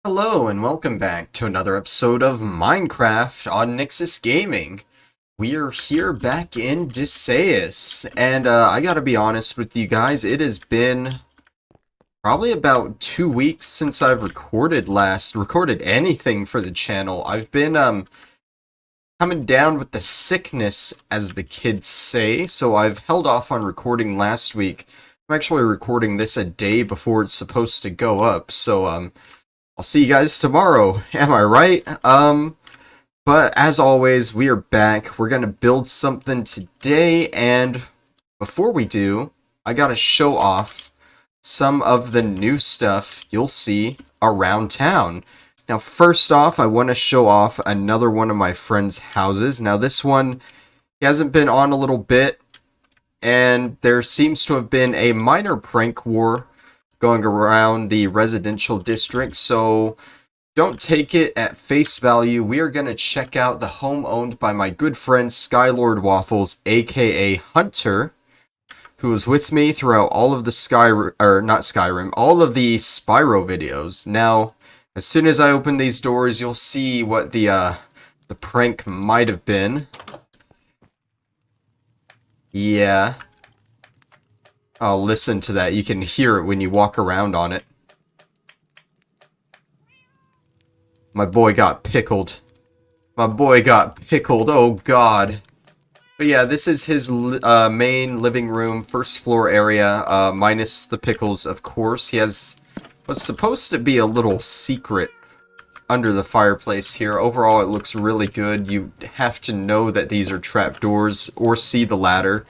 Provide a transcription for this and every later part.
Hello and welcome back to another episode of Minecraft on Nyxus Gaming. We are here back in Disseus, and I gotta be honest with you guys, it has been probably about 2 weeks since I've recorded anything for the channel. I've been coming down with the sickness, as the kids say, so I've held off on recording last week. I'm actually recording this a day before it's supposed to go up, so I'll see you guys tomorrow. Am I right? But as always, we are back. We're gonna build something today, and before we do, I gotta show off some of the new stuff you'll see around town. Now, first off, I want to show off another one of my friend's houses. Now, this one, he hasn't been on a little bit, and there seems to have been a minor prank war going around the residential district, so don't take it at face value. We are going to check out the home owned by my good friend Skylord Waffles, aka Hunter, who was with me throughout all of the all of the Spyro videos. Now, as soon as I open these doors, you'll see what the prank might have been. Yeah. Oh, listen to that. You can hear it when you walk around on it. My boy got pickled. My boy got pickled. Oh, God. But yeah, this is his main living room, first floor area, minus the pickles, of course. He has what's supposed to be a little secret under the fireplace here. Overall, it looks really good. You have to know that these are trapdoors or see the ladder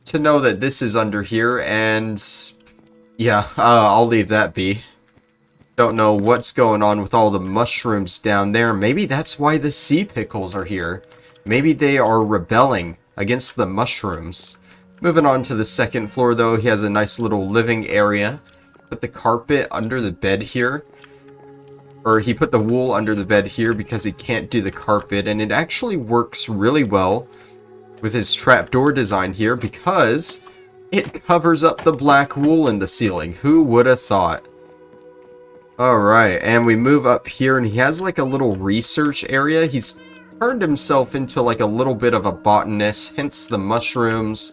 to know that this is under here, and yeah, I'll leave that be. Don't know what's going on with all the mushrooms down there. Maybe that's why the sea pickles are here. Maybe they are rebelling against the mushrooms. Moving on to the second floor, though, he has a nice little living area. Put the carpet under the bed here. Or he put the wool under the bed here because he can't do the carpet, and it actually works really well with his trapdoor design here because it covers up the black wool in the ceiling. Who would have thought? Alright, and we move up here, and he has like a little research area. He's turned himself into like a little bit of a botanist, hence the mushrooms,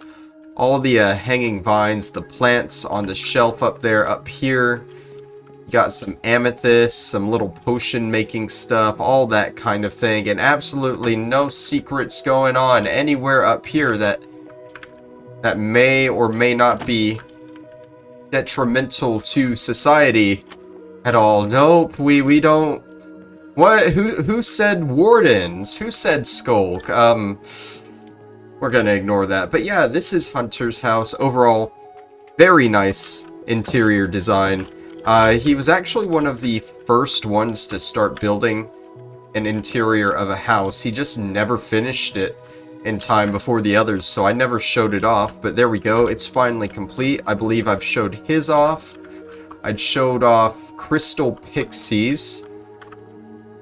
all the hanging vines, the plants on the shelf up there, up here. Got some amethyst, some little potion making stuff, all that kind of thing, and absolutely no secrets going on anywhere up here that may or may not be detrimental to society at all. Nope, we don't. What? Who said wardens? Who said skulk? We're gonna ignore that. But yeah, this is Hunter's house. Overall, very nice interior design. He was actually one of the first ones to start building an interior of a house. He just never finished it in time before the others, so I never showed it off. But there we go. It's finally complete. I believe I've showed his off. I'd showed off Crystal Pixies,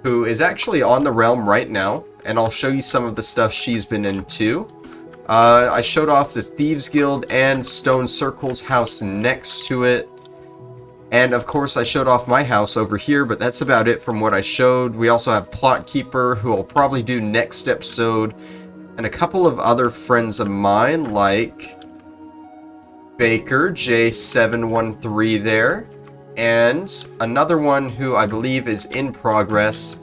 who is actually on the realm right now, and I'll show you some of the stuff she's been into. I showed off the Thieves Guild and Stone Circle's house next to it. And of course I showed off my house over here, but that's about it from what I showed. We also have Plot Keeper, who I'll probably do next episode, and a couple of other friends of mine, like Baker, J713 there, and another one who I believe is in progress,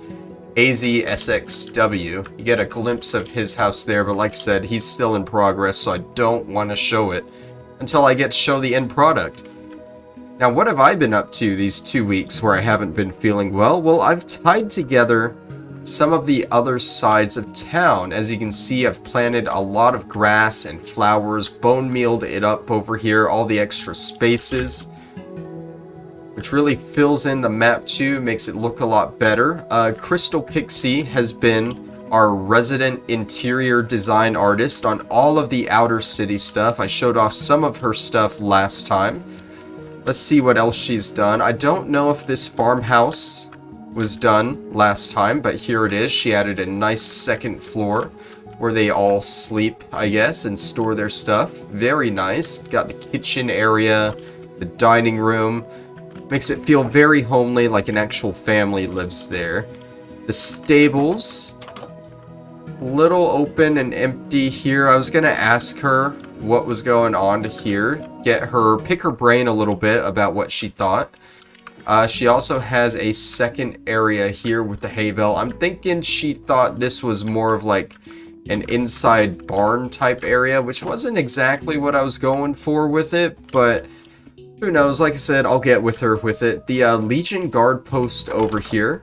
AZSXW. You get a glimpse of his house there, but like I said, he's still in progress, so I don't want to show it until I get to show the end product. Now, what have I been up to these 2 weeks where I haven't been feeling well? Well, I've tied together some of the other sides of town. As you can see, I've planted a lot of grass and flowers, bone mealed it up over here, all the extra spaces, which really fills in the map too, makes it look a lot better. Crystal Pixie has been our resident interior design artist on all of the outer city stuff. I showed off some of her stuff last time. Let's see what else she's done. I don't know if this farmhouse was done last time, but here it is. She added a nice second floor where they all sleep, I guess, and store their stuff. Very nice. Got the kitchen area, the dining room. Makes it feel very homely, like an actual family lives there. The stables, little open and empty here. I was gonna ask her what was going on here, pick her brain a little bit about what she thought. She also has a second area here with the hay bale. I'm thinking she thought this was more of like an inside barn type area, which wasn't exactly what I was going for with it, but who knows. Like I said, I'll get with her with it. The Legion guard post over here,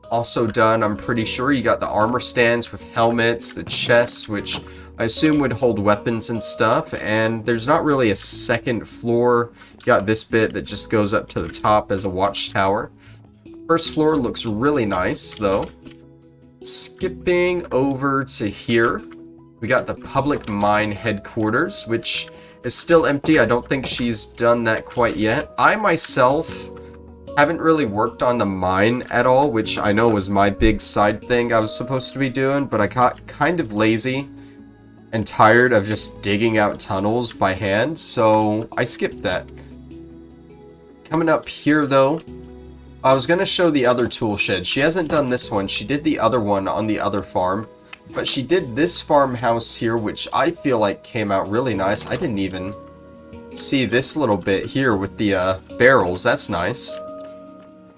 also done. I'm pretty sure you got the armor stands with helmets, the chests, which I assume would hold weapons and stuff, and there's not really a second floor. You got this bit that just goes up to the top as a watchtower. First floor looks really nice, though. Skipping over to here, we got the public mine headquarters, which is still empty. I don't think she's done that quite yet. I myself haven't really worked on the mine at all, which I know was my big side thing I was supposed to be doing, but I got kind of lazy and tired of just digging out tunnels by hand, so I skipped that. Coming up here, though, I was going to show the other tool shed. She hasn't done this one. She did the other one on the other farm, but she did this farmhouse here, which I feel like came out really nice. I didn't even see this little bit here with the barrels. That's nice.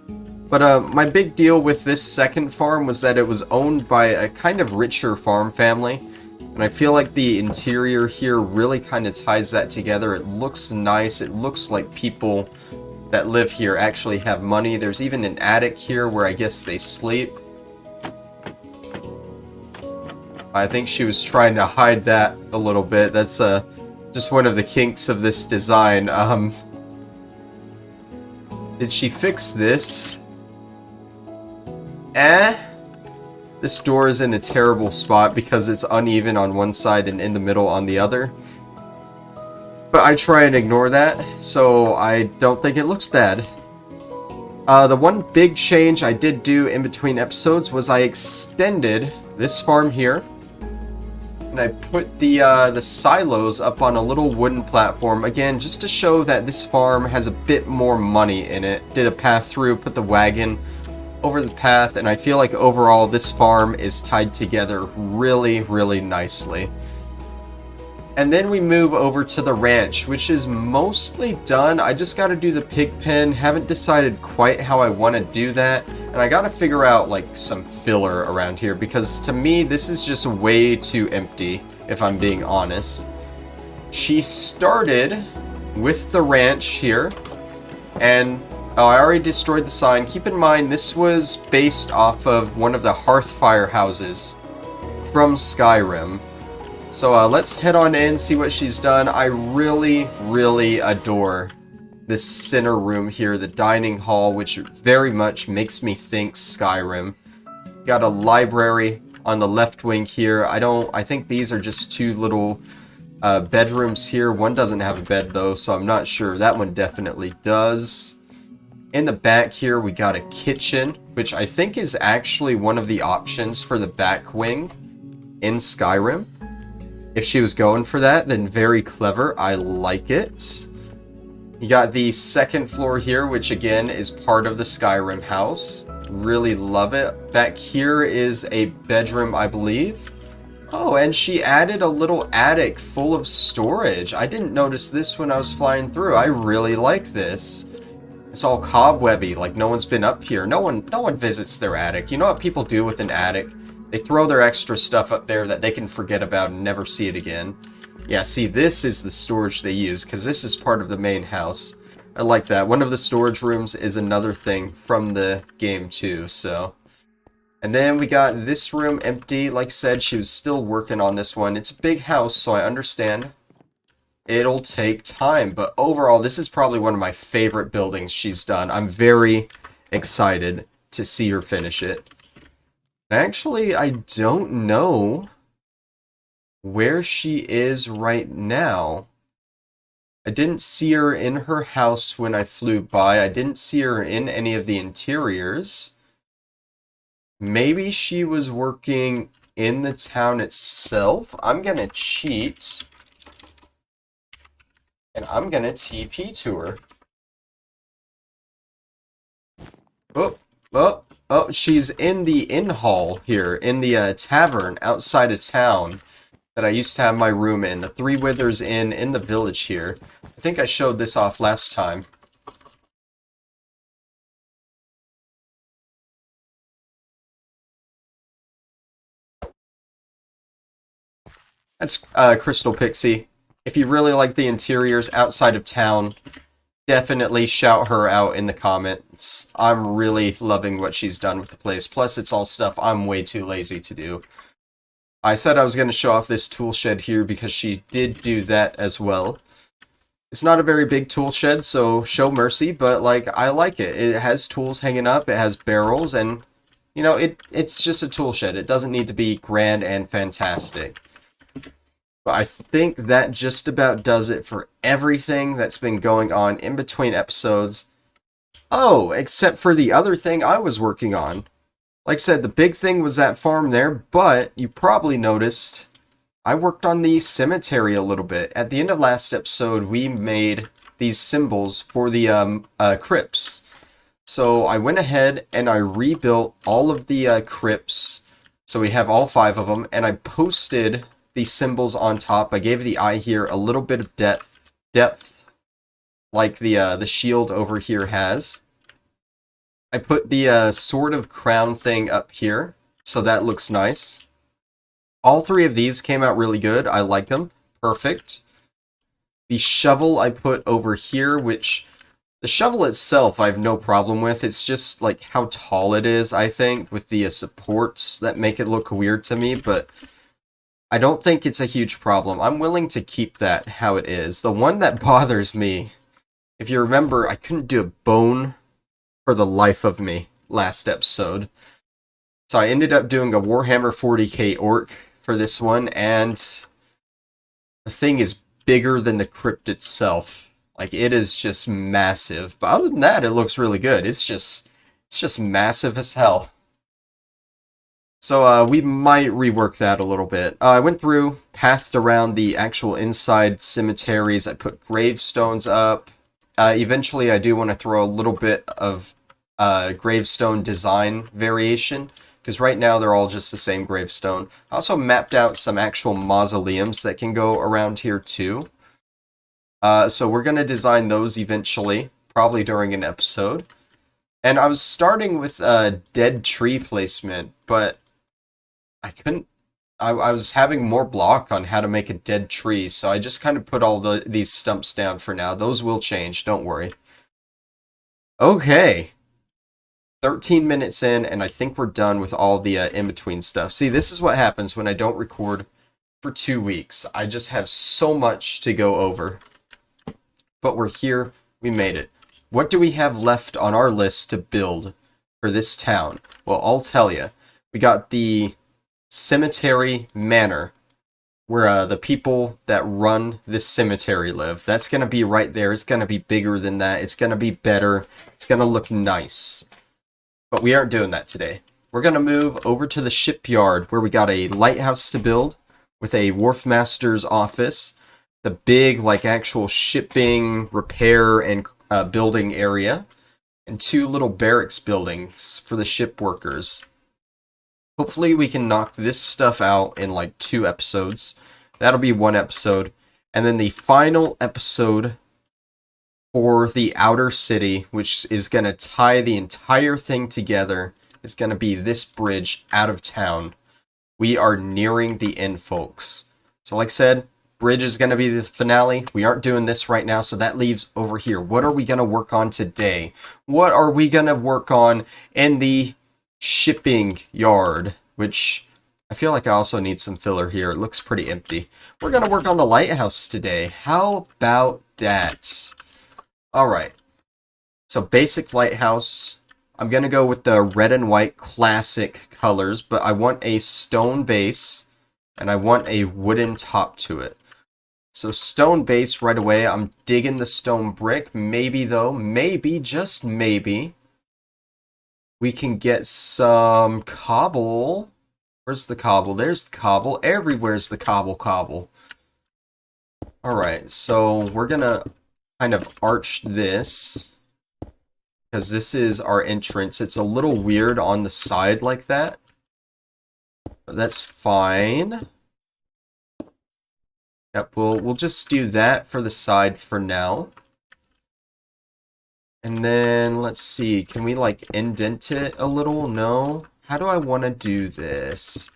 But my big deal with this second farm was that it was owned by a kind of richer farm family. And I feel like the interior here really kind of ties that together. It looks nice. It looks like people that live here actually have money. There's even an attic here where I guess they sleep. I think she was trying to hide that a little bit. That's just one of the kinks of this design. Did she fix this? This door is in a terrible spot because it's uneven on one side and in the middle on the other. But I try and ignore that, so I don't think it looks bad. The one big change I did do in between episodes was I extended this farm here. And I put the silos up on a little wooden platform, again, just to show that this farm has a bit more money in it. Did a path through, put the wagon over the path, and I feel like overall this farm is tied together really, really nicely. And then we move over to the ranch, which is mostly done. I just got to do the pig pen. Haven't decided quite how I want to do that. And I got to figure out like some filler around here, because to me this is just way too empty, if I'm being honest. She started with the ranch here, and I already destroyed the sign. Keep in mind, this was based off of one of the Hearthfire houses from Skyrim. So let's head on in, see what she's done. I really, really adore this center room here, the dining hall, which very much makes me think Skyrim. Got a library on the left wing here. I think these are just two little bedrooms here. One doesn't have a bed though, so I'm not sure. That one definitely does. In the back here, we got a kitchen, which I think is actually one of the options for the back wing in Skyrim. If she was going for that, then very clever. I like it. You got the second floor here, which again is part of the Skyrim house. Really love it. Back here is a bedroom, I believe. Oh, and she added a little attic full of storage. I didn't notice this when I was flying through. I really like this. It's all cobwebby, like no one's been up here. No one visits their attic. You know what people do with an attic? They throw their extra stuff up there that they can forget about and never see it again. Yeah, see, this is the storage they use, because this is part of the main house. I like that. One of the storage rooms is another thing from the game too, so. And then we got this room empty. Like I said, she was still working on this one. It's a big house, so I understand it'll take time, but overall, this is probably one of my favorite buildings she's done. I'm very excited to see her finish it. Actually, I don't know where she is right now. I didn't see her in her house when I flew by. I didn't see her in any of the interiors. Maybe she was working in the town itself. I'm gonna cheat. And I'm gonna TP to her. Oh, oh, oh, she's in the inn hall here, in the tavern outside of town that I used to have my room in. The Three Withers Inn in the village here. I think I showed this off last time. That's Crystal Pixie. If you really like the interiors outside of town, definitely shout her out in the comments. I'm really loving what she's done with the place. Plus, it's all stuff I'm way too lazy to do. I said I was going to show off this tool shed here because she did do that as well. It's not a very big tool shed, so show mercy, but like I like it. It has tools hanging up, it has barrels, and you know, it's just a tool shed. It doesn't need to be grand and fantastic. But I think that just about does it for everything that's been going on in between episodes. Oh, except for the other thing I was working on. Like I said, the big thing was that farm there, but you probably noticed I worked on the cemetery a little bit. At the end of last episode, we made these symbols for the crypts. So I went ahead and I rebuilt all of the crypts. So we have all 5 of them, and I posted the symbols on top. I gave the eye here a little bit of depth, like the shield over here has. I put the sort of crown thing up here, so that looks nice. All 3 of these came out really good. I like them. Perfect. The shovel I put over here, which the shovel itself I have no problem with. It's just like how tall it is, I think, with the supports that make it look weird to me, but I don't think it's a huge problem. I'm willing to keep that how it is. The one that bothers me, if you remember, I couldn't do a bone for the life of me last episode. So I ended up doing a Warhammer 40k orc for this one, and the thing is bigger than the crypt itself. Like, it is just massive. But other than that, it looks really good. It's just massive as hell. So we might rework that a little bit. I went through, pathed around the actual inside cemeteries. I put gravestones up. Eventually, I do want to throw a little bit of gravestone design variation, because right now they're all just the same gravestone. I also mapped out some actual mausoleums that can go around here too. So we're going to design those eventually, probably during an episode. And I was starting with dead tree placement, but I couldn't. I was having more block on how to make a dead tree, so I just kind of put all these stumps down for now. Those will change, don't worry. Okay. 13 minutes in, and I think we're done with all the in-between stuff. See, this is what happens when I don't record for 2 weeks. I just have so much to go over. But we're here. We made it. What do we have left on our list to build for this town? Well, I'll tell you. We got the Cemetery Manor, where the people that run this cemetery live. That's going to be right there. It's going to be bigger than that. It's going to be better. It's going to look nice. But we aren't doing that today. We're going to move over to the shipyard, where we got a lighthouse to build with a wharfmaster's office, the big, like, actual shipping, repair, and building area, and 2 little barracks buildings for the ship workers. Hopefully we can knock this stuff out in like 2 episodes. That'll be 1 episode. And then the final episode for the outer city, which is going to tie the entire thing together, is going to be this bridge out of town. We are nearing the end, folks. So like I said, bridge is going to be the finale. We aren't doing this right now, so that leaves over here. What are we going to work on today? What are we going to work on in the shipping yard? Which I feel like I also need some filler here. It looks pretty empty. We're going to work on the lighthouse today. How about that? Alright, so basic lighthouse. I'm going to go with the red and white classic colors, but I want a stone base, and I want a wooden top to it. So stone base right away. I'm digging the stone brick. Maybe though, maybe, just maybe, we can get some cobble. Where's the cobble? There's the cobble. Everywhere's the cobble. Alright, so we're going to kind of arch this. because this is our entrance. It's a little weird on the side like that, but that's fine. Yep, we'll just do that for the side for now. And then, let's see, can we, like, indent it a little? No? How do I want to do this?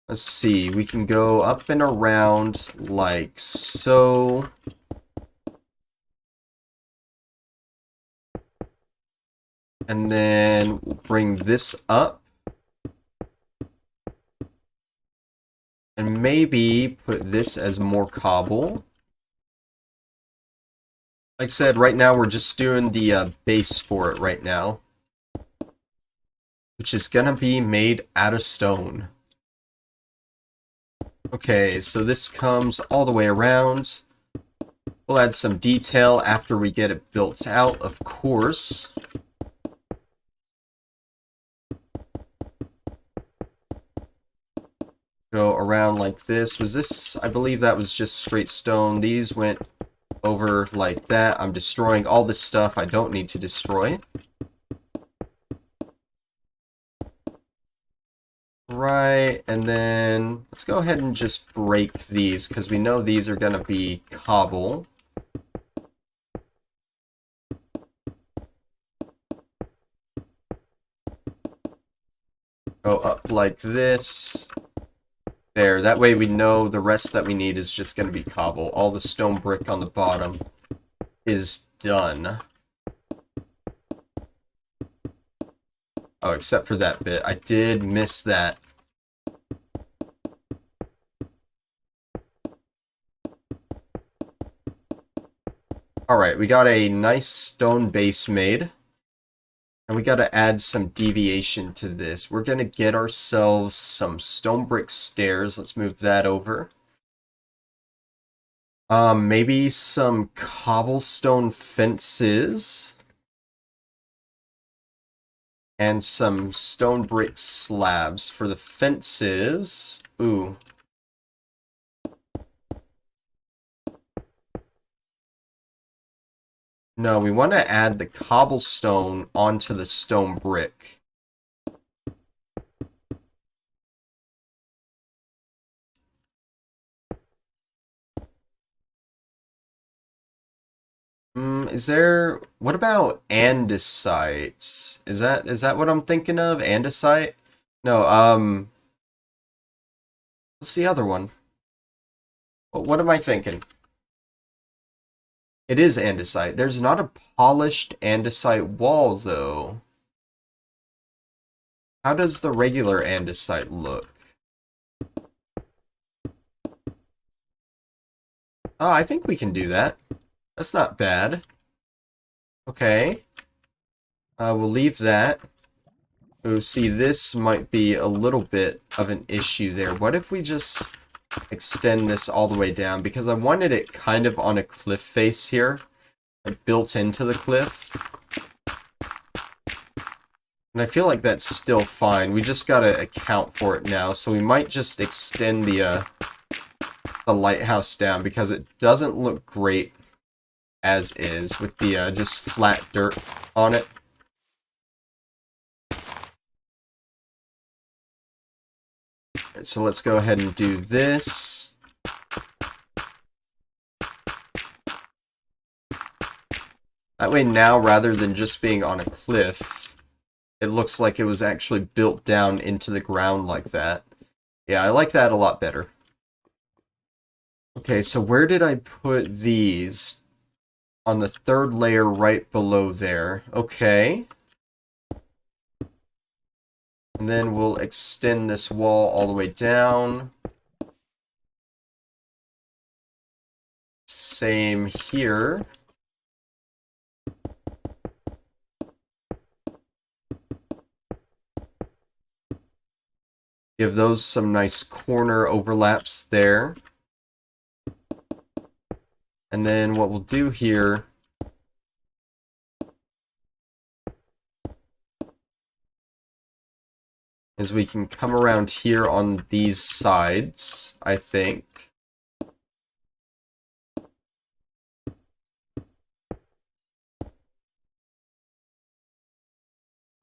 Let's see, we can go up and around like so. And then we'll bring this up. And maybe put this as more cobble. Like I said, right now we're just doing the base for it right now. Which is gonna be made out of stone. Okay, so this comes all the way around. We'll add some detail after we get it built out, of course. Go around like this. Was this, I believe that was just straight stone. These went over like that. I'm destroying all this stuff I don't need to destroy. Right, and then let's go ahead and just break these, because we know these are going to be cobble. Go up like this. There, that way we know the rest that we need is just going to be cobble. All the stone brick on the bottom is done. Oh, except for that bit. I did miss that. Alright, we got a nice stone base made. And we got to add some deviation to this. We're going to get ourselves some stone brick stairs. Let's move that over. Maybe some cobblestone fences. And some stone brick slabs. For the fences... Ooh. No, we want to add the cobblestone onto the stone brick. Is there... What about andesite? Is that what I'm thinking of? Andesite? No, what's the other one? What am I thinking? It is andesite. There's not a polished andesite wall, though. How does the regular andesite look? Oh, I think we can do that. That's not bad. Okay. We'll leave that. Oh, see, this might be a little bit of an issue there. What if we just extend this all the way down? Because I wanted it kind of on a cliff face here. Like, built into the cliff. And I feel like that's still fine. We just gotta account for it now. So we might just extend the lighthouse down, because it doesn't look great as is with the just flat dirt on it. Right, so let's go ahead and do this. That way now, rather than just being on a cliff, it looks like it was actually built down into the ground like that. Yeah, I like that a lot better. Okay, so where did I put these? On the third layer right below there. Okay. And then we'll extend this wall all the way down. Same here. Give those some nice corner overlaps there. And then what we'll do here is we can come around here on these sides, I think.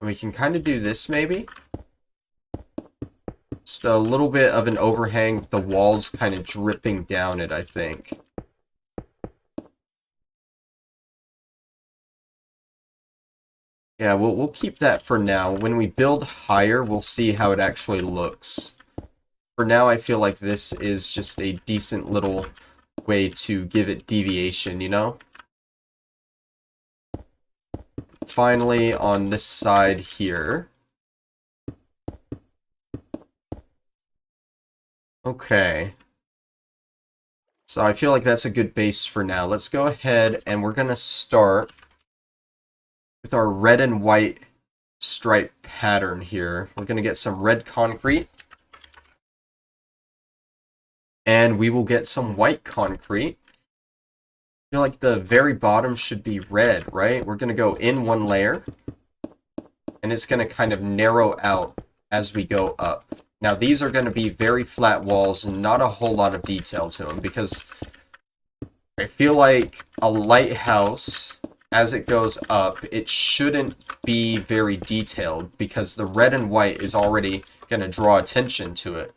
And we can kind of do this maybe. Just a little bit of an overhang with the walls kind of dripping down it, I think. Yeah, we'll keep that for now. When we build higher, we'll see how it actually looks. For now, I feel like this is just a decent little way to give it deviation, you know? Finally, on this side here. Okay. So I feel like that's a good base for now. Let's go ahead and we're going to start with our red and white stripe pattern here. We're going to get some red concrete. And we will get some white concrete. I feel like the very bottom should be red, right? We're going to go in one layer. And it's going to kind of narrow out as we go up. Now, these are going to be very flat walls and not a whole lot of detail to them. Because I feel like a lighthouse, as it goes up, it shouldn't be very detailed. Because the red and white is already going to draw attention to it.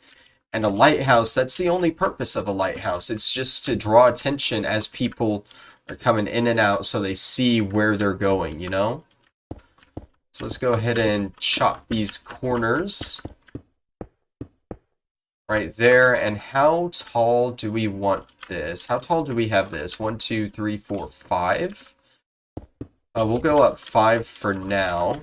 And a lighthouse, that's the only purpose of a lighthouse. It's just to draw attention as people are coming in and out so they see where they're going, you know? So let's go ahead and chop these corners right there. And how tall do we want this? How tall do we have this? 1, 2, 3, 4, 5. We'll go up 5 for now.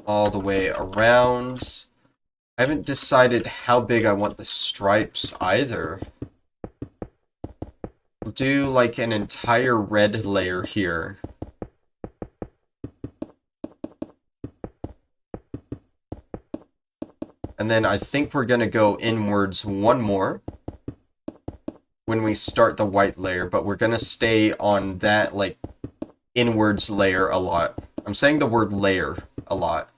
All the way around. I haven't decided how big I want the stripes either. We'll do like an entire red layer here. And then I think we're going to go inwards one more when we start the white layer, but we're going to stay on that like inwards layer a lot. I'm saying the word layer a lot.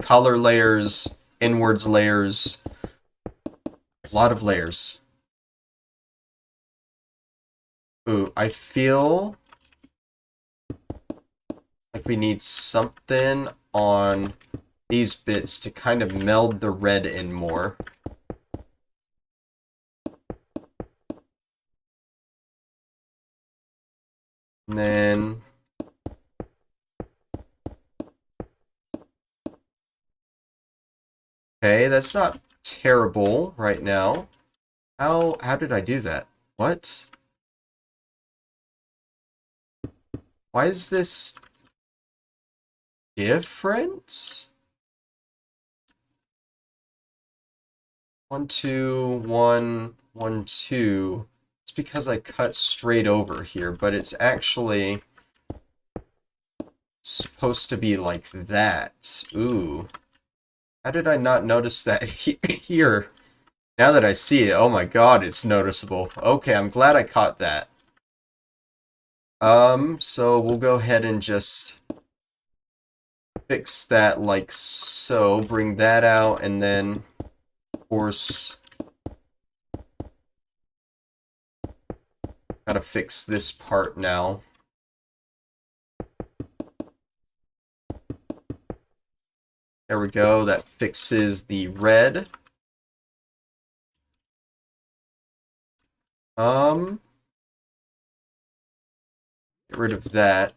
Color layers, inwards layers, a lot of layers. Ooh, I feel like we need something on these bits to kind of meld the red in more. And then okay, that's not terrible right now. How did I do that? What? Why is this different? 1, 2, 1, 1, 2. It's because I cut straight over here, but it's actually supposed to be like that. Ooh. How did I not notice that here? Now that I see it, oh my god, it's noticeable. Okay, I'm glad I caught that. So we'll go ahead and just fix that like so. Bring that out, and then, of course, gotta fix this part now. There we go, that fixes the red. Get rid of that. I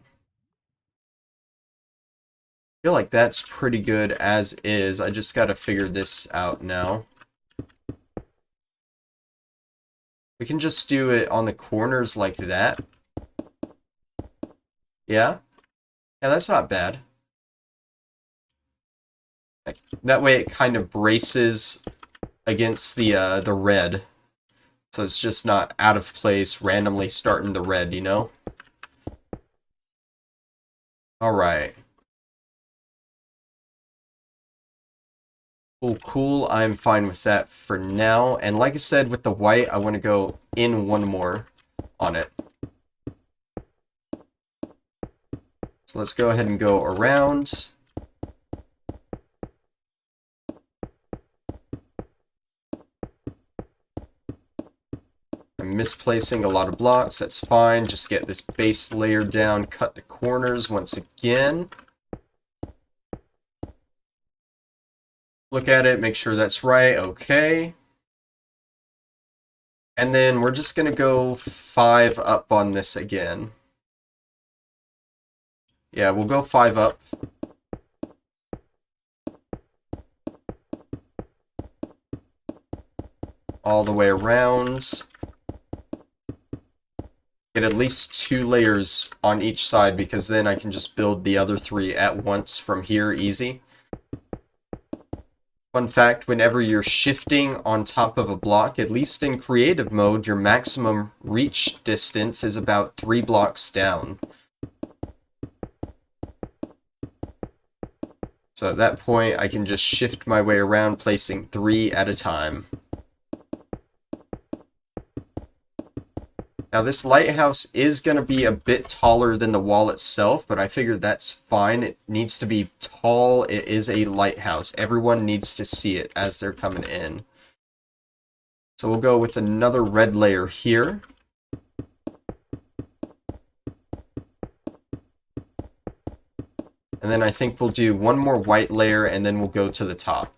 feel like that's pretty good as is. I just gotta figure this out now. We can just do it on the corners like that. Yeah? Yeah, that's not bad. That way it kind of braces against the red. So it's just not out of place, randomly starting the red, you know? Alright. Cool, cool. I'm fine with that for now. And like I said, with the white, I want to go in one more on it. So let's go ahead and go around. I'm misplacing a lot of blocks. That's fine. Just get this base layer down, cut the corners once again. Look at it, make sure that's right. Okay. And then we're just going to go 5 up on this again. Yeah, we'll go 5 up. All the way around. Get at least 2 layers on each side, because then I can just build the other 3 at once from here easy. Fun fact, whenever you're shifting on top of a block, at least in creative mode, your maximum reach distance is about 3 blocks down. So at that point, I can just shift my way around, placing 3 at a time. Now this lighthouse is going to be a bit taller than the wall itself, but I figured that's fine. It needs to be tall. It is a lighthouse. Everyone needs to see it as they're coming in. So we'll go with another red layer here. And then I think we'll do one more white layer, and then we'll go to the top.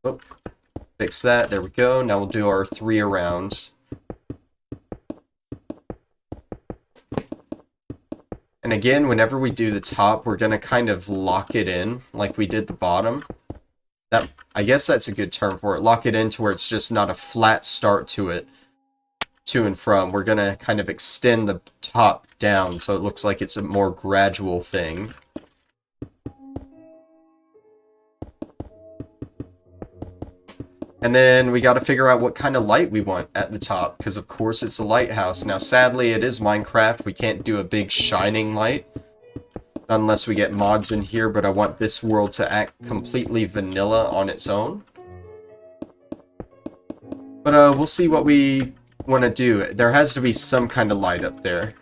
Oh, fix that. There we go. Now we'll do our 3 around. And again, whenever we do the top, we're going to kind of lock it in like we did the bottom. That, I guess that's a good term for it. Lock it in to where it's just not a flat start to it, to and from. We're going to kind of extend the top down so it looks like it's a more gradual thing. And then we got to figure out what kind of light we want at the top, because of course it's a lighthouse. Now sadly it is Minecraft, we can't do a big shining light unless we get mods in here, but I want this world to act completely vanilla on its own. But we'll see what we want to do. There has to be some kind of light up there.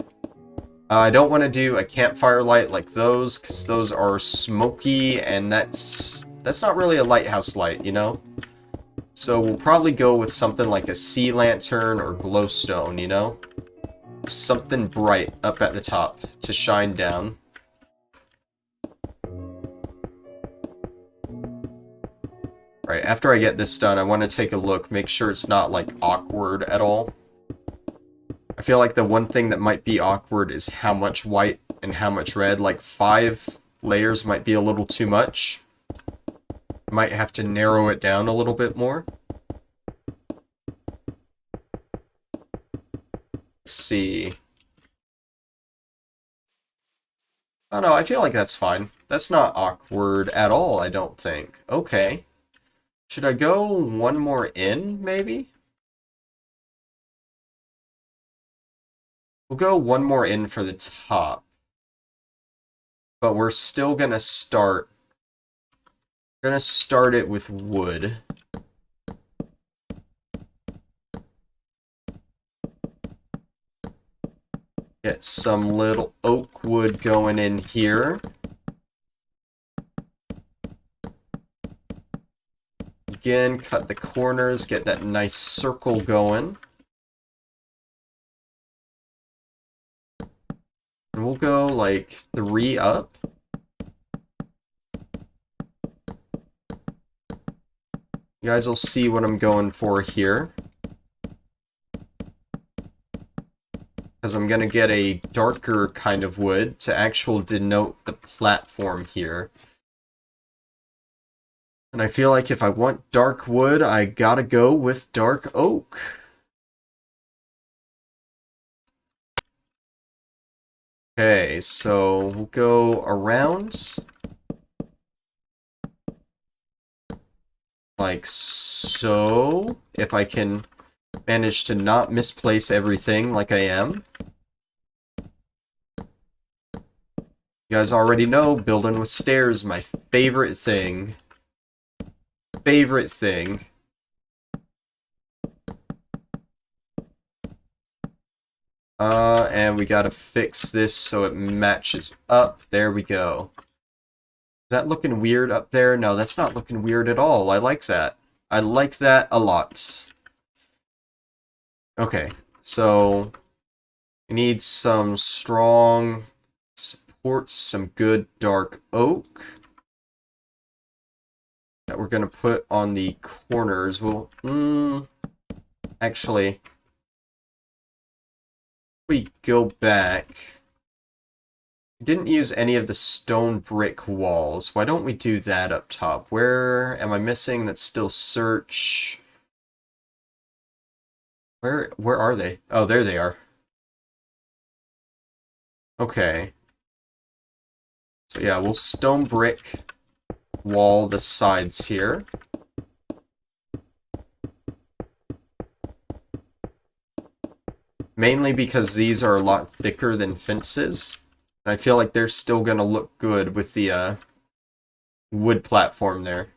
I don't want to do a campfire light like those, because those are smoky, and that's not really a lighthouse light, you know? So we'll probably go with something like a sea lantern or glowstone, you know? Something bright up at the top to shine down. Right, after I get this done, I want to take a look, make sure it's not, like, awkward at all. I feel like the one thing that might be awkward is how much white and how much red. Like, 5 layers might be a little too much. Might have to narrow it down a little bit more. Let's see. Oh no, I feel like that's fine. That's not awkward at all, I don't think. Okay. Should I go one more in, maybe? We'll go one more in for the top. But we're still gonna start. We're gonna start it with wood. Get some little oak wood going in here. Again, cut the corners, get that nice circle going. And we'll go like 3 up. You guys will see what I'm going for here. Because I'm going to get a darker kind of wood to actually denote the platform here. And I feel like if I want dark wood, I gotta go with dark oak. Okay, so we'll go around. Like so. If I can manage to not misplace everything like I am. You guys already know, building with stairs, my favorite thing. Favorite thing. And we gotta fix this so it matches up. There we go. Is that looking weird up there? No, that's not looking weird at all. I like that. I like that a lot. Okay, so we need some strong supports, some good dark oak that we're gonna put on the corners. Well, actually, we go back. We didn't use any of the stone brick walls. Why don't we do that up top? Where am I missing? That's still search. Where are they? Oh, there they are. Okay. So yeah, we'll stone brick wall the sides here. Mainly because these are a lot thicker than fences. And I feel like they're still gonna look good with the wood platform there.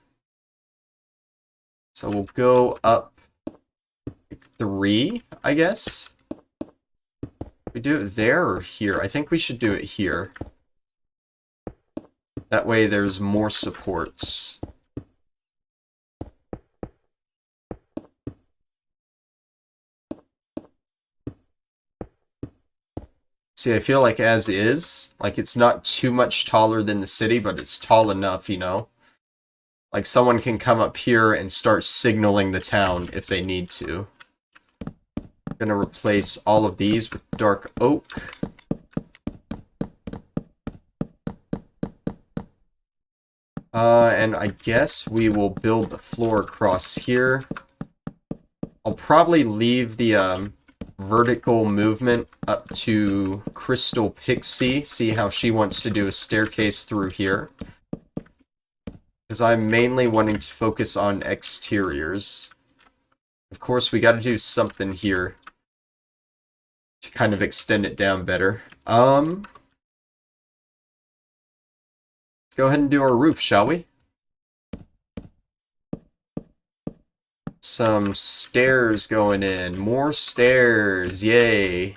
So we'll go up like 3, I guess. We do it there or here? I think we should do it here. That way there's more supports. See, I feel like as is, like it's not too much taller than the city, but it's tall enough, you know? Like someone can come up here and start signaling the town if they need to. I'm gonna replace all of these with dark oak. And I guess we will build the floor across here. I'll probably leave the vertical movement up to Crystal Pixie, see how she wants to do a staircase through here. Because I'm mainly wanting to focus on exteriors. Of course, we gotta do something here to kind of extend it down better. Let's go ahead and do our roof, shall we? Some stairs going in. More stairs. Yay.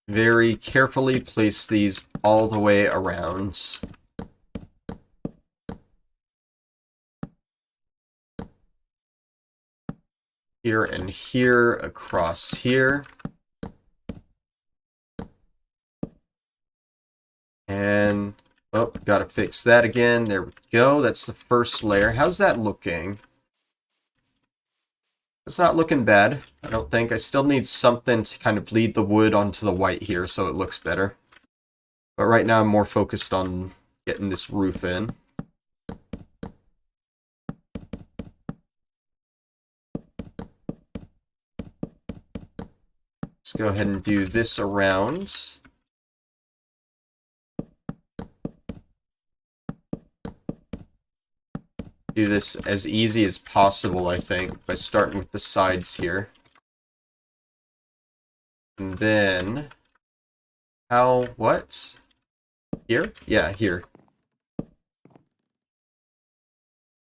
Very carefully place these all the way around. Here and here, across here. And, oh, gotta fix that again. There we go. That's the first layer. How's that looking? It's not looking bad, I don't think. I still need something to kind of bleed the wood onto the white here so it looks better. But right now I'm more focused on getting this roof in. Let's go ahead and do this around. Do this as easy as possible, I think, by starting with the sides here. And then... what? Here? Yeah, here.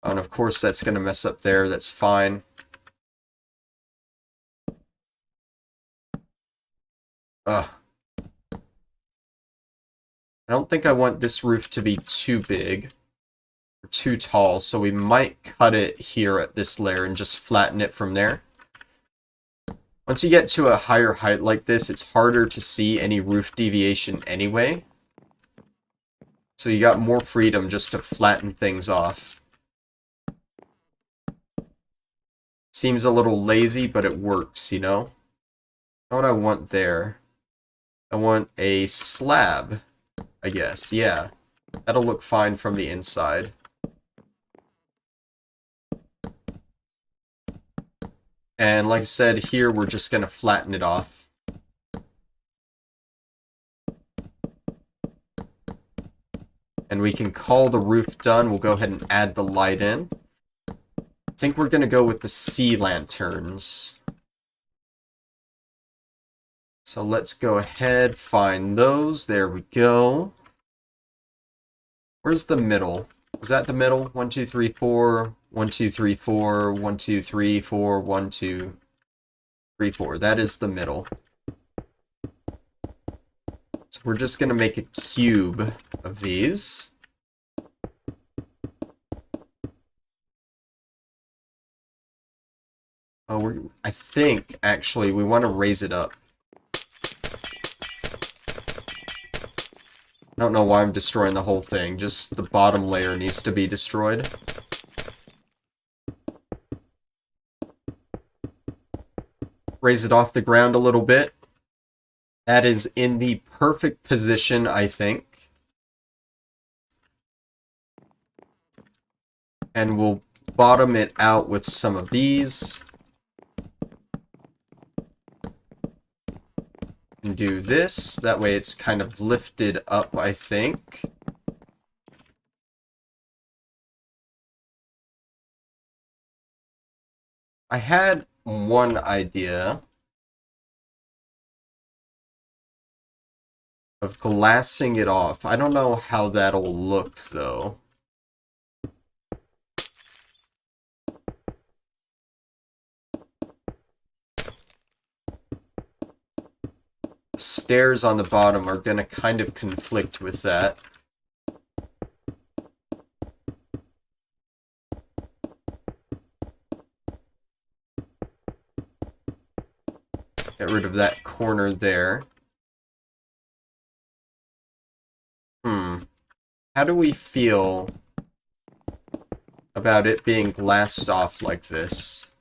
And of course that's going to mess up there, that's fine. Ugh. I don't think I want this roof to be too big. Too tall, so we might cut it here at this layer and just flatten it from there. Once you get to a higher height like this, it's harder to see any roof deviation anyway. So you got more freedom just to flatten things off. Seems a little lazy, but it works, you know? Know what I want there? I want a slab, I guess, yeah. That'll look fine from the inside. And like I said, here we're just going to flatten it off. And we can call the roof done. We'll go ahead and add the light in. I think we're going to go with the sea lanterns. So let's go ahead, find those. There we go. Where's the middle? Is that the middle? 1, 2, 3, 4. 1, 2, 3, 4. 1, 2, 3, 4. 1, 2, 3, 4. That is the middle. So we're just going to make a cube of these. Oh, I think, actually, we want to raise it up. I don't know why I'm destroying the whole thing. Just the bottom layer needs to be destroyed. Raise it off the ground a little bit. That is in the perfect position, I think. And we'll bottom it out with some of these. And do this. That way it's kind of lifted up, I think. I had one idea of glassing it off. I don't know how that'll look, though. Stairs on the bottom are going to kind of conflict with that. Get rid of that corner there. How do we feel about it being glassed off like this?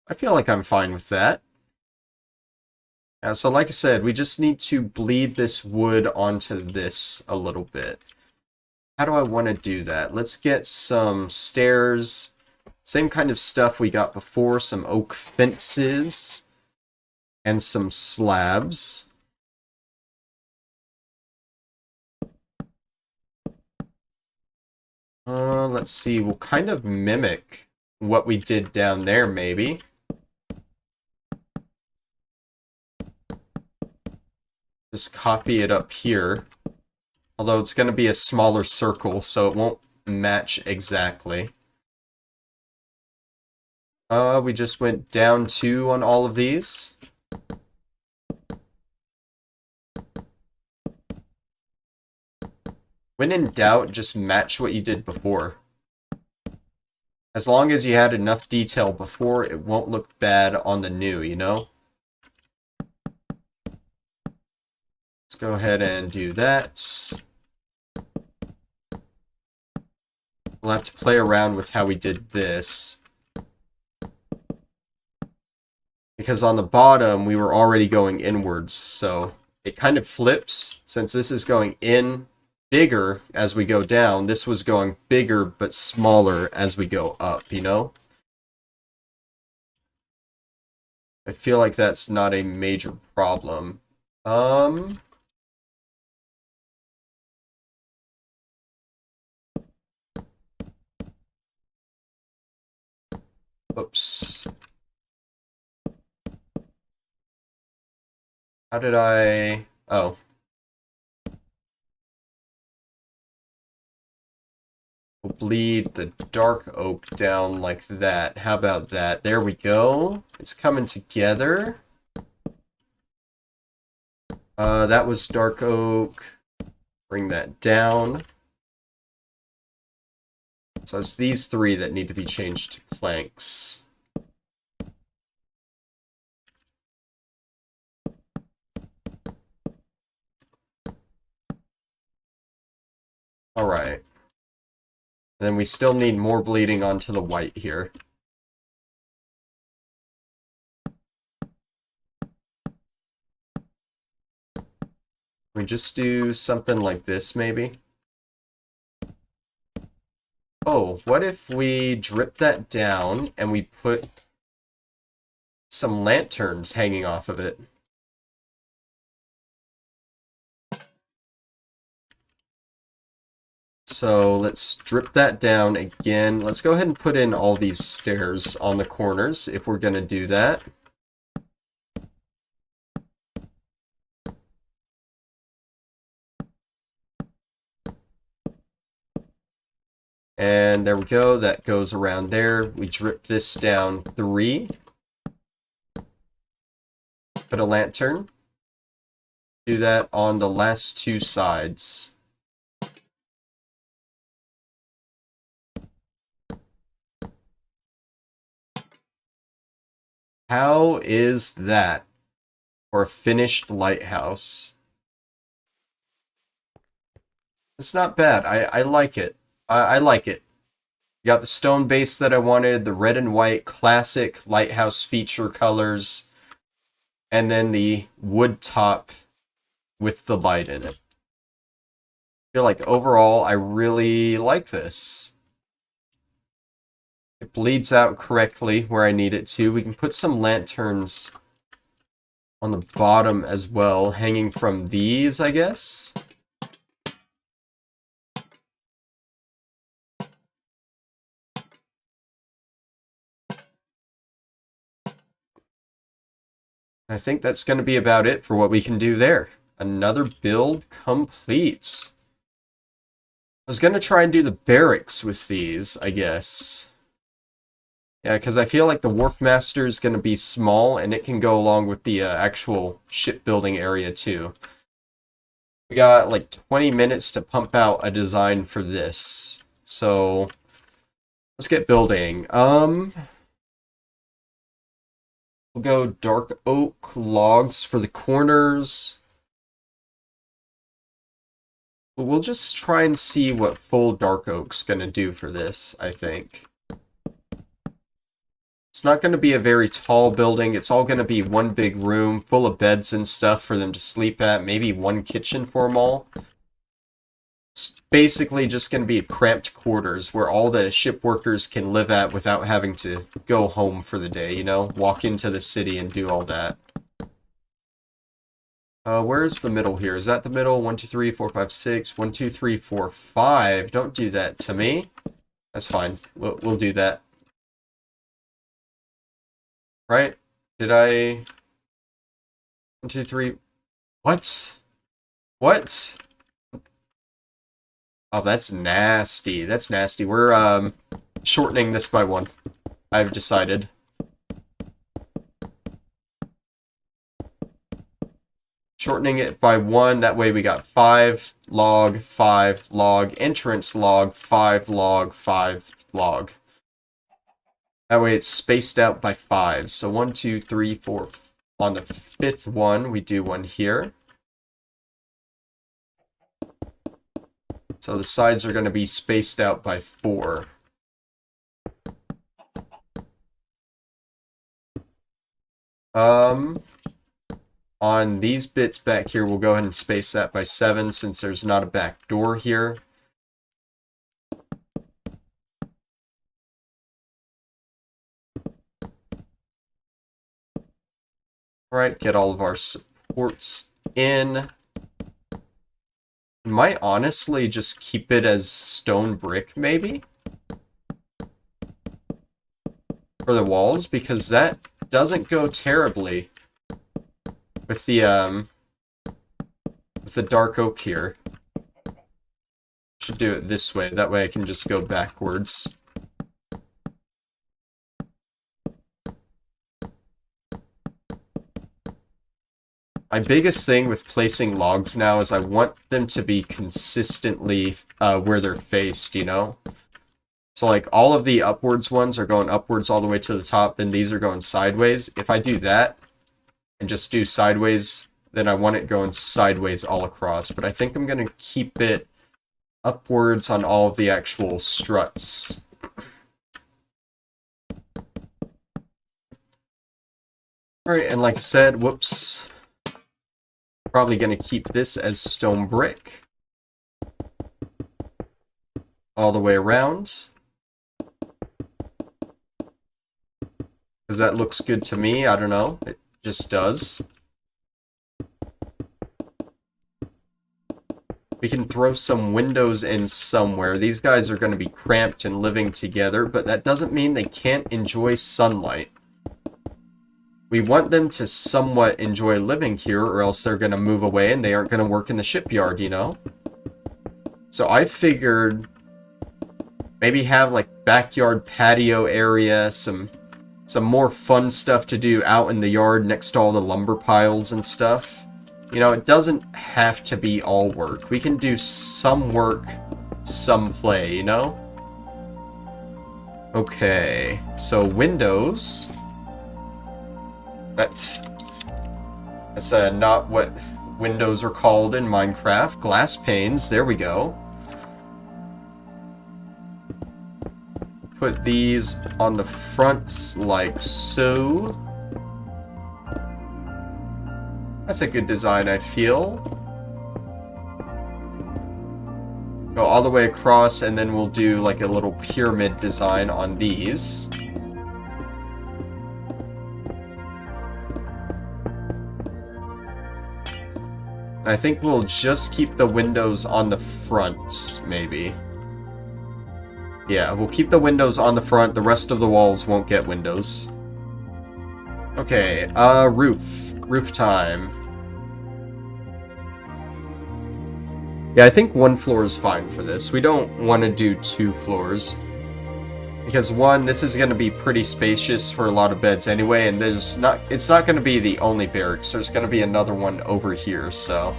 I feel like I'm fine with that. Yeah, so like I said, we just need to bleed this wood onto this a little bit. How do I want to do that? Let's get some stairs. Same kind of stuff we got before. Some oak fences. And some slabs. Let's see. We'll kind of mimic what we did down there, maybe. Just copy it up here. Although it's going to be a smaller circle, so it won't match exactly. We just went down 2 on all of these. When in doubt, just match what you did before. As long as you had enough detail before, it won't look bad on the new, you know? Let's go ahead and do that. We'll have to play around with how we did this. Because on the bottom, we were already going inwards, so it kind of flips. Since this is going in bigger as we go down, this was going bigger but smaller as we go up, you know? I feel like that's not a major problem. Oops. How did I... Oh. We'll bleed the dark oak down like that. How about that? There we go. It's coming together. That was dark oak. Bring that down. So it's these 3 that need to be changed to planks. Alright. Then we still need more bleeding onto the white here. We just do something like this, maybe? Oh, what if we drip that down and we put some lanterns hanging off of it? So let's drip that down again. Let's go ahead and put in all these stairs on the corners if we're going to do that. And there we go. That goes around there. We drip this down 3. Put a lantern. Do that on the last 2 sides. How is that for a finished lighthouse? It's not bad. I like it. I like it. Got the stone base that I wanted, the red and white classic lighthouse feature colors, and then the wood top with the light in it. I feel like overall I really like this. It bleeds out correctly where I need it to. We can put some lanterns on the bottom as well, hanging from these, I guess. I think that's going to be about it for what we can do there. Another build complete. I was going to try and do the barracks with these, I guess. Yeah, because I feel like the Wharf Master is going to be small, and it can go along with the actual shipbuilding area, too. We got, like, 20 minutes to pump out a design for this. So, let's get building. We'll go dark oak logs for the corners. But we'll just try and see what full dark oak's going to do for this, I think. It's not going to be a very tall building. It's all going to be one big room full of beds and stuff for them to sleep at. Maybe one kitchen for them all. It's basically just going to be cramped quarters where all the ship workers can live at without having to go home for the day, you know? Walk into the city and do all that. Where's the middle here? Is that the middle? 1, 2, 3, 4, 5, 6. 1, 2, 3, 4, 5. Don't do that to me. That's fine. We'll do that. Right? Did I... 1, 2, 3... What? What? Oh, that's nasty. That's nasty. We're, shortening this by 1. I've decided. Shortening it by 1, that way we got 5 log, 5 log, entrance log, 5 log, 5 log. That way it's spaced out by 5. So 1, 2, 3, 4. On the 5th one, we do one here. So the sides are going to be spaced out by 4. On these bits back here, we'll go ahead and space that by 7 since there's not a back door here. Alright, get all of our supports in. Might honestly just keep it as stone brick, maybe? For the walls, because that doesn't go terribly with the dark oak here. Should do it this way, that way I can just go backwards. My biggest thing with placing logs now is I want them to be consistently where they're faced, you know? So like all of the upwards ones are going upwards all the way to the top, then these are going sideways. If I do that and just do sideways, then I want it going sideways all across. But I think I'm going to keep it upwards on all of the actual struts. Alright, and like I said, whoops. Probably going to keep this as stone brick all the way around. Because that looks good to me, I don't know, it just does. We can throw some windows in somewhere. These guys are going to be cramped and living together, but that doesn't mean they can't enjoy sunlight. We want them to somewhat enjoy living here, or else they're going to move away and they aren't going to work in the shipyard, you know? So I figured maybe have like backyard patio area, some more fun stuff to do out in the yard next to all the lumber piles and stuff. You know, it doesn't have to be all work. We can do some work, some play, you know? Okay, so windows. That's not what windows are called in Minecraft. Glass panes, there we go. Put these on the fronts like so. That's a good design, I feel. Go all the way across, and then we'll do like a little pyramid design on these. And I think we'll just keep the windows on the front, maybe. Yeah, we'll keep the windows on the front. The rest of the walls won't get windows. Okay, roof. Roof time. Yeah, I think 1 floor is fine for this. We don't want to do 2 floors. Because 1, this is going to be pretty spacious for a lot of beds anyway, and it's not going to be the only barracks. There's going to be another one over here, so...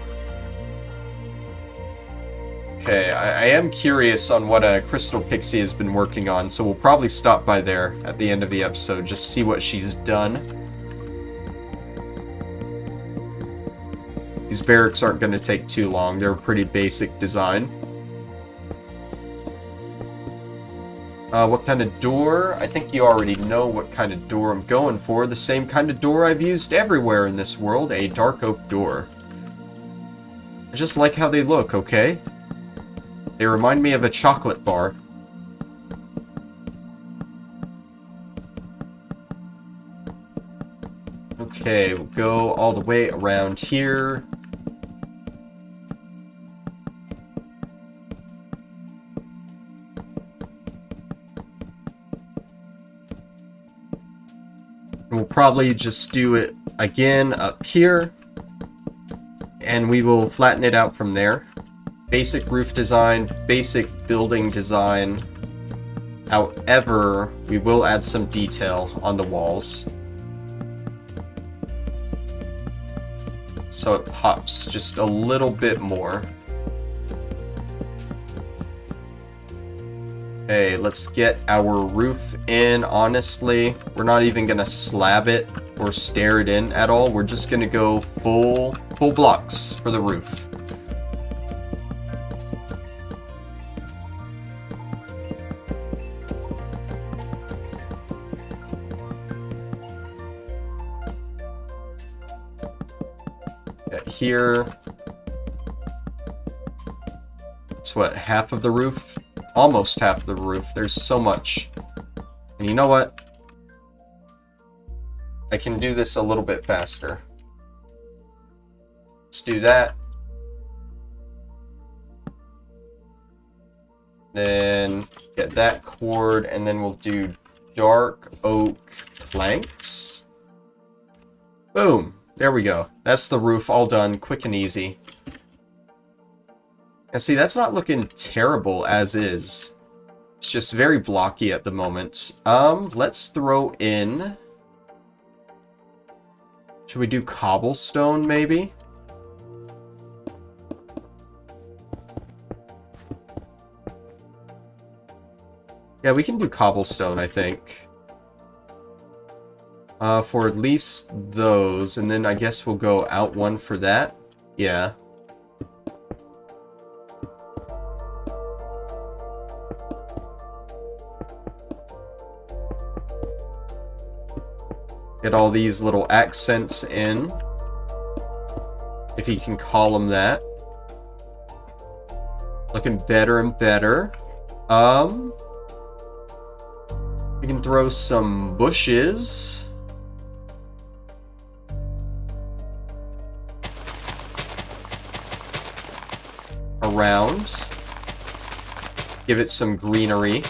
Okay, I am curious on what Crystal Pixie has been working on, so we'll probably stop by there at the end of the episode, just see what she's done. These barracks aren't going to take too long. They're a pretty basic design. What kind of door? I think you already know what kind of door I'm going for. The same kind of door I've used everywhere in this world, a dark oak door. I just like how they look, okay? They remind me of a chocolate bar. Okay, we'll go all the way around here. We'll probably just do it again up here. And we will flatten it out from there. Basic roof design, basic building design. However, we will add some detail on the walls. So it pops just a little bit more. Okay, let's get our roof in. Honestly, we're not even gonna slab it or stair it in at all. We're just gonna go full blocks for the roof. Here, it's what, half of the roof? Almost half of the roof. There's so much. And you know what? I can do this a little bit faster. Let's do that. Then get that cord, and then we'll do dark oak planks. Boom. There we go. That's the roof all done, quick and easy. And see, that's not looking terrible as is. It's just very blocky at the moment. Let's throw in... Should we do cobblestone, maybe? Yeah, we can do cobblestone, I think. For at least those, and then I guess we'll go out one for that. Yeah. Get all these little accents in, if you can call them that. Looking better and better. We can throw some bushes. around. Give it some greenery.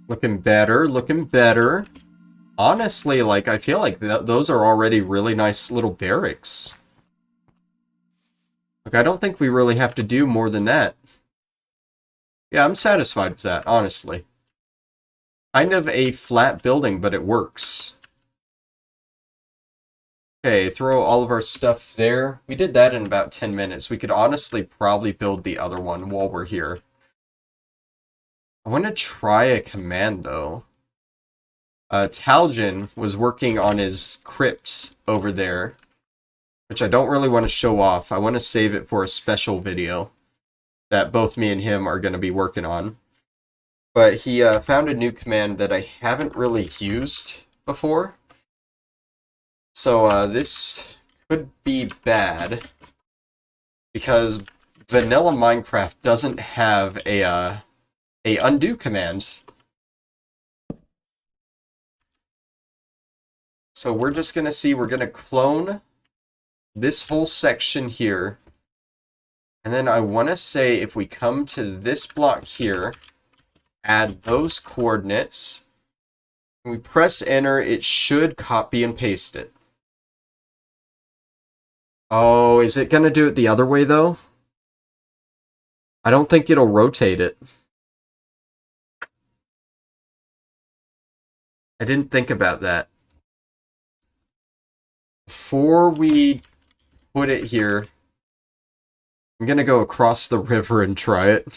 Looking better, looking better. Honestly, like, I feel like those are already really nice little barracks. Like, I don't think we really have to do more than that. Yeah, I'm satisfied with that, honestly. Kind of a flat building, but it works. Okay, throw all of our stuff there. We did that in about 10 minutes. We could honestly probably build the other one while we're here. I want to try a command, though. Talgen was working on his crypt over there, which I don't really want to show off. I want to save it for a special video that both me and him are going to be working on. But he found a new command that I haven't really used before. So this could be bad, because vanilla Minecraft doesn't have a undo command. So we're just going to see, we're going to clone this whole section here. And then I want to say if we come to this block here, add those coordinates, and we press enter, it should copy and paste it. Oh, is it going to do it the other way though? I don't think it'll rotate it. I didn't think about that. Before we put it here, I'm going to go across the river and try it.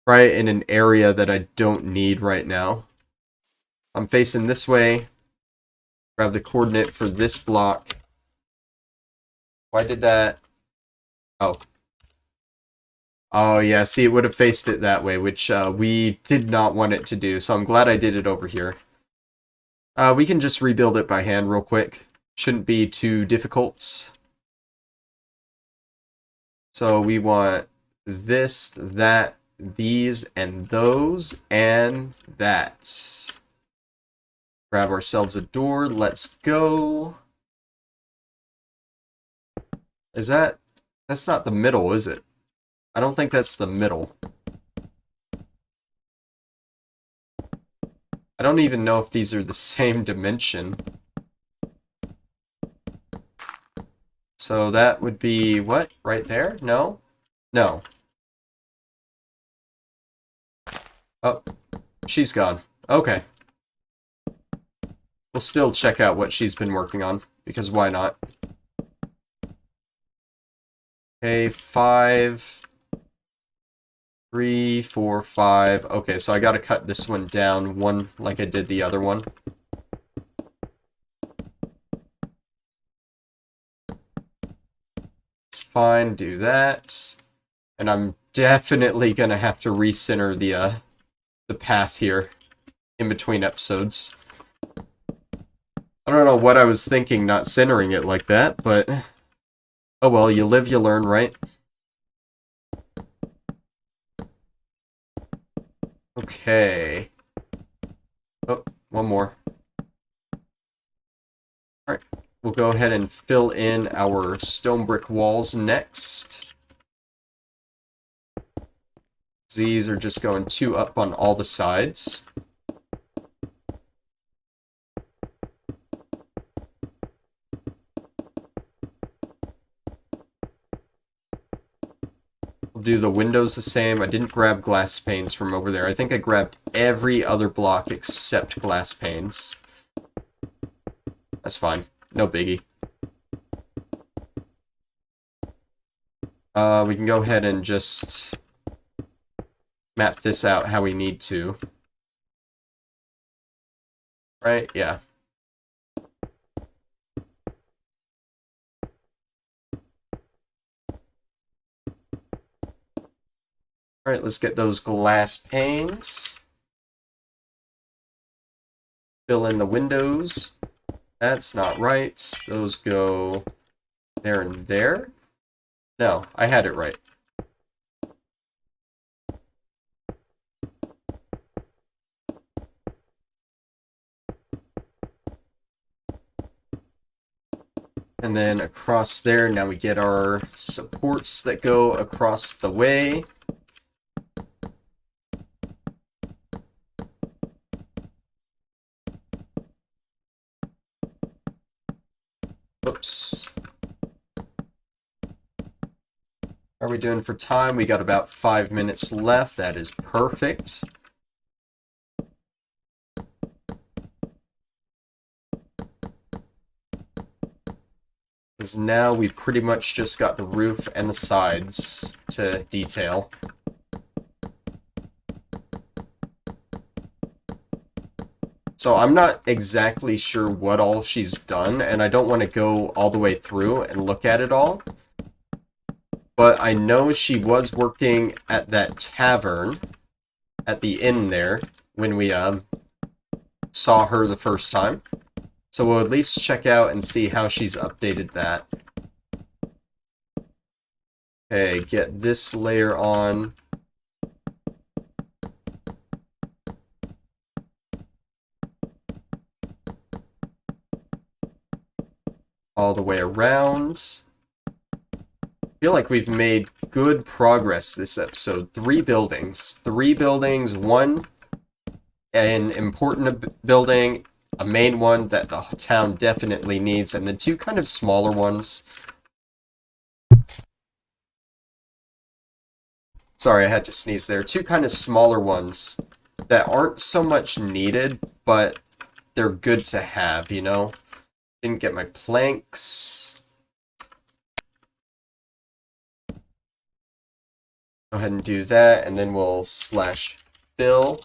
Try it in an area that I don't need right now. I'm facing this way. Grab the coordinate for this block. Why did that? Oh. Oh, yeah, see, it would have faced it that way, which we did not want it to do, so I'm glad I did it over here. We can just rebuild it by hand real quick. Shouldn't be too difficult. So we want this, that, these, and those, and that. Grab ourselves a door. Let's go. Is that... That's not the middle, is it? I don't think that's the middle. I don't even know if these are the same dimension. So that would be... What? Right there? No? No. Oh. She's gone. Okay. We'll still check out what she's been working on, because why not? Okay, 5, 3, 4, 5. Okay, so I gotta cut this one down, one like I did the other one. It's fine, do that. And I'm definitely gonna have to recenter the path here in between episodes. I don't know what I was thinking not centering it like that, but oh well, you live, you learn, right? Okay. Oh, one more. Alright, we'll go ahead and fill in our stone brick walls next. These are just going 2 up on all the sides. We'll do the windows the same. I didn't grab glass panes from over there. I think I grabbed every other block except glass panes. That's fine. No biggie. We can go ahead and just map this out how we need to. Right? Yeah. Alright, let's get those glass panes. Fill in the windows. That's not right. Those go there and there. No, I had it right. And then across there, now we get our supports that go across the way. Oops. How are we doing for time? We got about 5 minutes left. That is perfect. Because now we've pretty much just got the roof and the sides to detail. So I'm not exactly sure what all she's done, and I don't want to go all the way through and look at it all. But I know she was working at that tavern at the inn there when we saw her the first time. So we'll at least check out and see how she's updated that. Okay, get this layer on. All the way around. I feel like we've made good progress this episode. 3 buildings. 3 buildings, 1 an important building, a main one that the town definitely needs, and then 2 kind of smaller ones. Sorry, I had to sneeze there. 2 kind of smaller ones that aren't so much needed, but they're good to have, you know? Didn't get my planks. Go ahead and do that, and then we'll slash fill.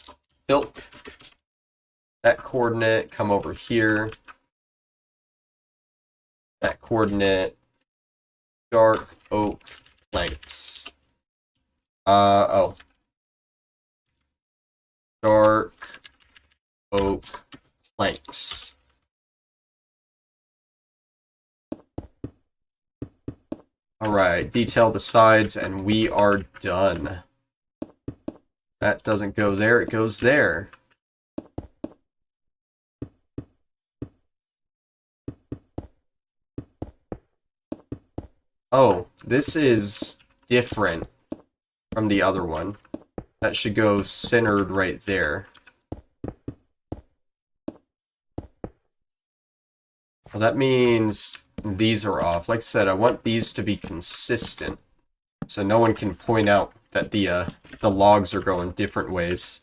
That coordinate, come over here. That coordinate, dark oak planks. Oh. Dark oak planks. Alright, detail the sides, and we are done. That doesn't go there, it goes there. Oh, this is different from the other one. That should go centered right there. Well, that means these are off. Like I said, I want these to be consistent, so no one can point out that the logs are going different ways.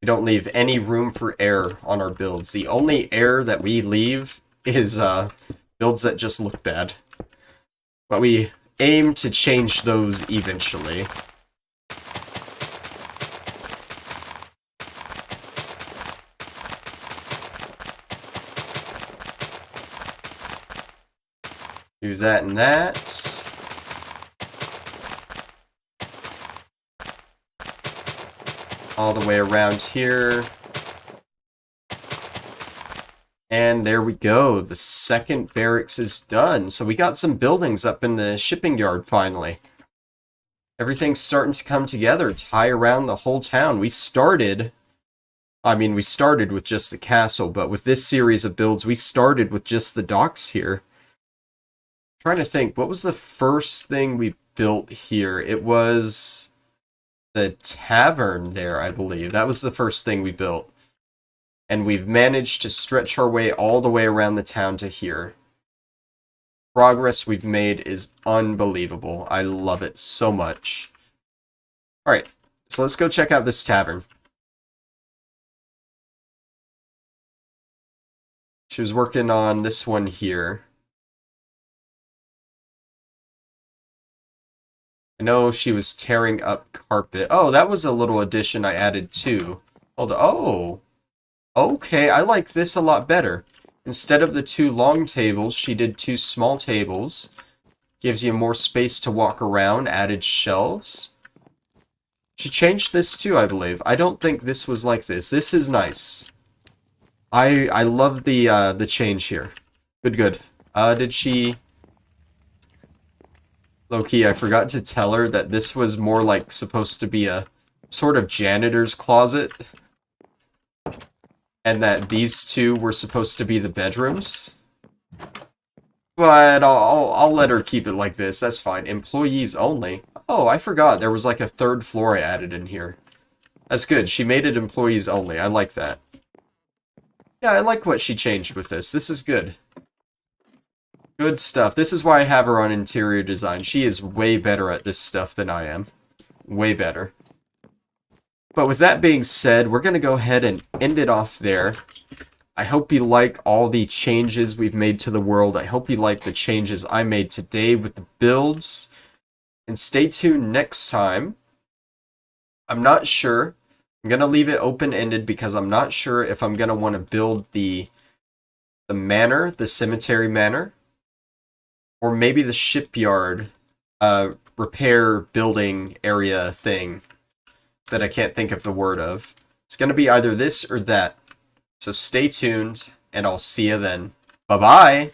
We don't leave any room for error on our builds. The only error that we leave is builds that just look bad. But we aim to change those eventually. Do that and that. All the way around here. And there we go. The second barracks is done. So we got some buildings up in the shipping yard finally. Everything's starting to come together, tie around the whole town. We started with just the castle, but with this series of builds, we started with just the docks here. Trying to think, what was the first thing we built here? It was the tavern there, I believe. That was the first thing we built. And we've managed to stretch our way all the way around the town to here. Progress we've made is unbelievable. I love it so much. Alright, so let's go check out this tavern. She was working on this one here. I know she was tearing up carpet. Oh, that was a little addition I added too. Hold on. Oh! Okay, I like this a lot better. Instead of the 2 long tables, she did 2 small tables. Gives you more space to walk around, added shelves. She changed this too, I believe. I don't think this was like this. This is nice. I love the change here. Good. Did she... Low-key, I forgot to tell her that this was more like supposed to be a sort of janitor's closet. and that these two were supposed to be the bedrooms. But I'll let her keep it like this. That's fine. Employees only. Oh, I forgot. There was like a third floor I added in here. That's good. She made it employees only. I like that. Yeah, I like what she changed with this. This is good. Good stuff. This is why I have her on interior design. She is way better at this stuff than I am. Way better. But with that being said, we're going to go ahead and end it off there. I hope you like all the changes we've made to the world. I hope you like the changes I made today with the builds. And stay tuned next time. I'm not sure. I'm going to leave it open-ended because I'm not sure if I'm going to want to build the manor, the cemetery manor, or maybe the shipyard repair building area thing that I can't think of the word of. It's going to be either this or that. So stay tuned, and I'll see you then. Bye-bye!